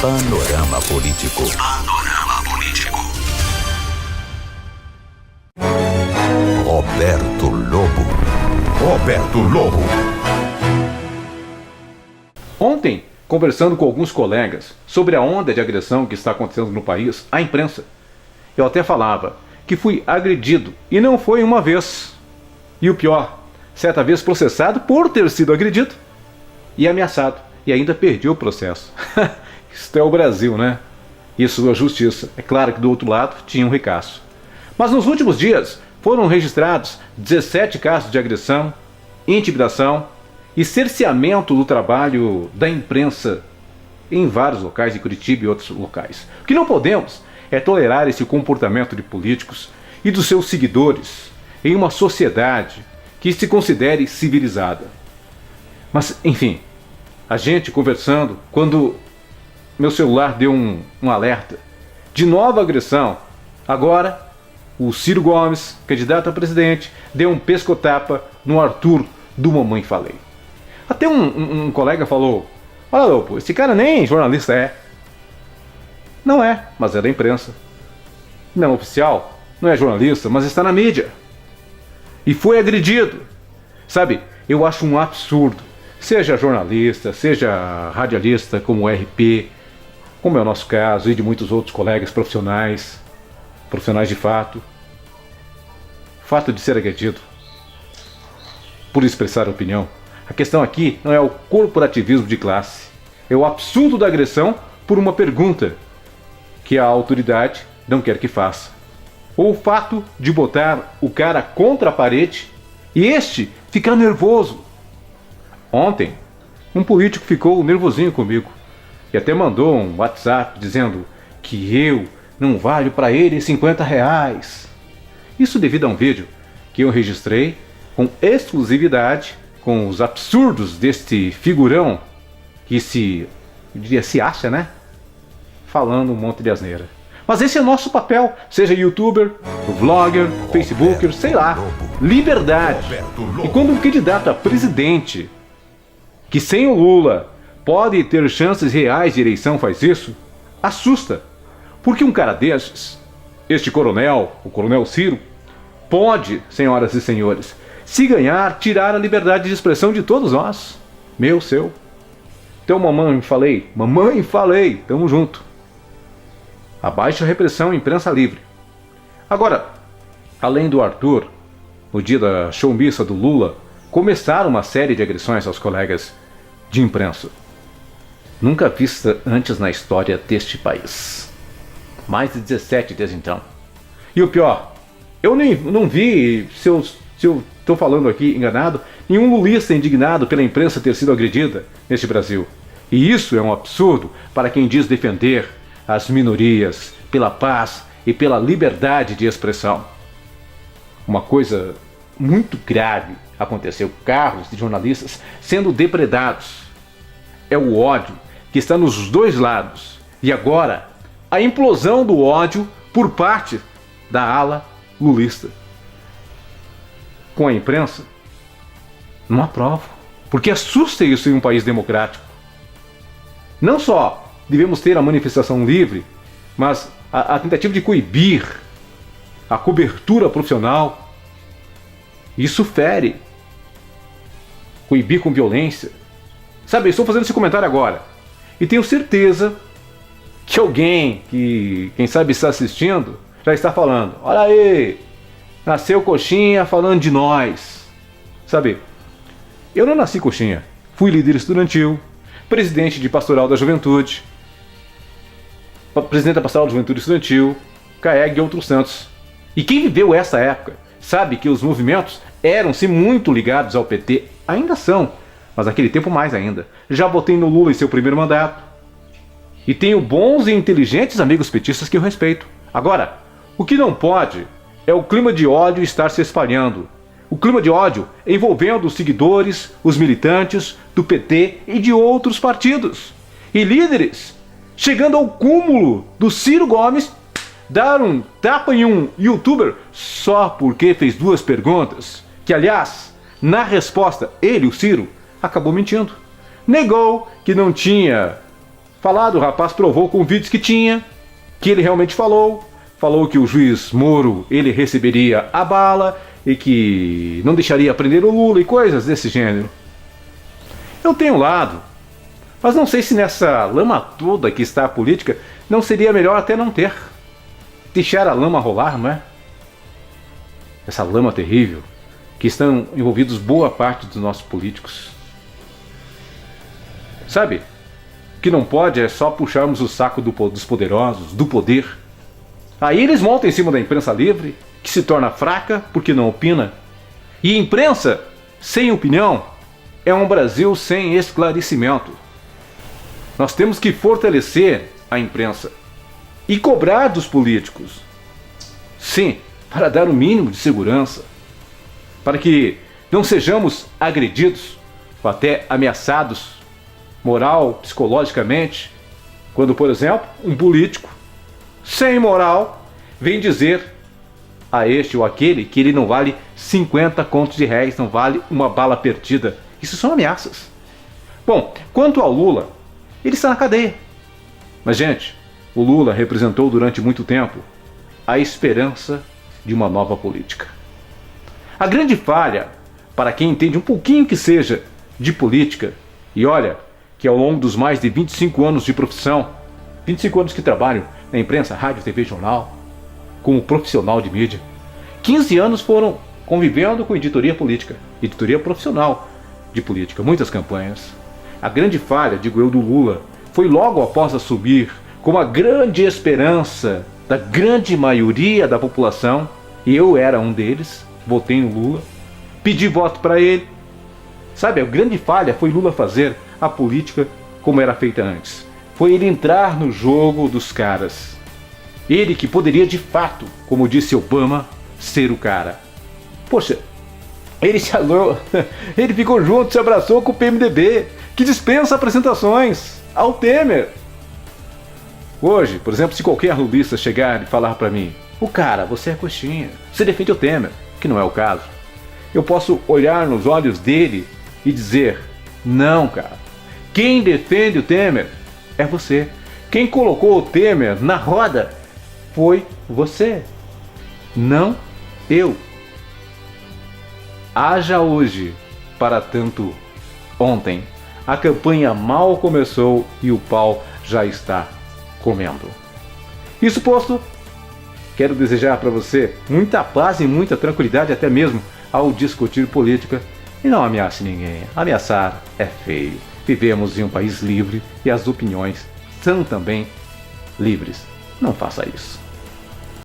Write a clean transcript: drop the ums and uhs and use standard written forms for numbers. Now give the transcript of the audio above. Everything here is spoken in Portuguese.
Panorama Político. Panorama Político. Roberto Lobo. Roberto Lobo. Ontem, conversando com alguns colegas sobre a onda de agressão que está acontecendo no país, à imprensa, eu até falava que fui agredido, e não foi uma vez. E o pior, certa vez processado por ter sido agredido e ameaçado, e ainda perdi o processo. Isso é o Brasil, né? Isso é a justiça. É claro que do outro lado tinha um ricaço. Mas nos últimos dias foram registrados 17 casos de agressão, intimidação e cerceamento do trabalho da imprensa em vários locais, em Curitiba e outros locais. O que não podemos é tolerar esse comportamento de políticos e dos seus seguidores em uma sociedade que se considere civilizada. Mas, enfim, a gente conversando, quando meu celular deu um alerta de nova agressão, agora o Ciro Gomes, candidato a presidente, deu um pescotapa no Arthur do Mamãe Falei. Até um colega falou: olha, Lobo, esse cara nem jornalista é. Não é, mas é da imprensa. Não oficial, não é jornalista, mas está na mídia. E foi agredido. Sabe, eu acho um absurdo. Seja jornalista, seja radialista como o RP, como é o nosso caso e de muitos outros colegas profissionais de fato. O fato de ser agredido por expressar opinião. A questão aqui não é o corporativismo de classe, é o absurdo da agressão por uma pergunta que a autoridade não quer que faça. Ou o fato de botar o cara contra a parede e este ficar nervoso. Ontem, um político ficou nervosinho comigo e até mandou um WhatsApp dizendo que eu não valho para ele R$50. Isso devido a um vídeo que eu registrei com exclusividade com os absurdos deste figurão que se acha, né? Falando um monte de asneira. Mas esse é o nosso papel, seja youtuber, vlogger, facebooker, sei lá. Liberdade. E quando um candidato a presidente, que sem o Lula pode ter chances reais de eleição, faz isso, assusta. Porque um cara desses, este coronel, o coronel Ciro, pode, senhoras e senhores, se ganhar, tirar a liberdade de expressão de todos nós. Meu, seu. Então, mamãe falei, tamo junto. Abaixo a repressão, imprensa livre. Agora, além do Arthur, no dia da showmissa do Lula, começaram uma série de agressões aos colegas de imprensa. Nunca vista antes na história deste país. Mais de 17 desde então. E o pior, eu não vi, se eu estou falando aqui enganado, nenhum lulista indignado pela imprensa ter sido agredida neste Brasil. E isso é um absurdo para quem diz defender as minorias, pela paz e pela liberdade de expressão. Uma coisa muito grave aconteceu: carros de jornalistas sendo depredados. É o ódio que está nos dois lados. E agora, a implosão do ódio por parte da ala lulista. Com a imprensa, não aprovo. Porque assusta isso em um país democrático. Não só devemos ter a manifestação livre, mas a tentativa de coibir a cobertura profissional, isso fere. Coibir com violência. Sabe, eu estou fazendo esse comentário agora e tenho certeza que alguém que, quem sabe, está assistindo, já está falando: olha aí, nasceu coxinha falando de nós. Sabe, eu não nasci coxinha. Fui líder estudantil, presidente de Pastoral da Juventude, presidente da Pastoral da Juventude Estudantil, CAEG e outros tantos. E quem viveu essa época sabe que os movimentos eram-se muito ligados ao PT. Ainda são, mas naquele tempo mais ainda. Já votei no Lula em seu primeiro mandato. E tenho bons e inteligentes amigos petistas que eu respeito. Agora, o que não pode é o clima de ódio estar se espalhando. O clima de ódio envolvendo os seguidores, os militantes do PT e de outros partidos. E líderes, chegando ao cúmulo do Ciro Gomes dar um tapa em um youtuber só porque fez duas perguntas. Que, aliás, na resposta, ele, o Ciro, acabou mentindo. Negou que não tinha falado, o rapaz provou com vídeos que tinha, que ele realmente falou que o juiz Moro ele receberia a bala e que não deixaria prender o Lula e coisas desse gênero. Eu tenho um lado, mas não sei se nessa lama toda que está a política não seria melhor até não ter. Deixar a lama rolar, não é? Essa lama terrível que estão envolvidos boa parte dos nossos políticos. Sabe? O que não pode é só puxarmos o saco dos poderosos, do poder. Aí eles montam em cima da imprensa livre, que se torna fraca porque não opina. E imprensa sem opinião é um Brasil sem esclarecimento. Nós temos que fortalecer a imprensa e cobrar dos políticos. Sim, para dar o mínimo de segurança, para que não sejamos agredidos ou até ameaçados moral, psicologicamente, quando, por exemplo, um político sem moral vem dizer a este ou aquele que ele não vale 50 contos de réis, não vale uma bala perdida. Isso são ameaças. Bom, quanto ao Lula, ele está na cadeia. Mas, gente, o Lula representou durante muito tempo a esperança de uma nova política. A grande falha, para quem entende um pouquinho que seja de política, e olha que ao longo dos mais de 25 anos de profissão, 25 anos que trabalho na imprensa, rádio, TV, jornal, como profissional de mídia, 15 anos foram convivendo com editoria política, editoria profissional de política, muitas campanhas. A grande falha, digo eu, do Lula foi logo após assumir como a grande esperança da grande maioria da população, e eu era um deles, votei no Lula, pedi voto para ele. Sabe, a grande falha foi Lula fazer a política como era feita antes. Foi ele entrar no jogo dos caras. Ele que poderia de fato, como disse Obama, ser o cara. Poxa, ele ficou junto, se abraçou com o PMDB, que dispensa apresentações ao Temer. Hoje, por exemplo, se qualquer lulista chegar e falar para mim: "O cara, você é coxinha, você defende o Temer", que não é o caso, eu posso olhar nos olhos dele e dizer: "Não, cara, quem defende o Temer é você. Quem colocou o Temer na roda foi você, não eu. Haja hoje para tanto ontem. A campanha mal começou e o pau já está comendo." Isso posto, quero desejar para você muita paz e muita tranquilidade, até mesmo ao discutir política. E não ameace ninguém. Ameaçar é feio. Vivemos em um país livre e as opiniões são também livres. Não faça isso.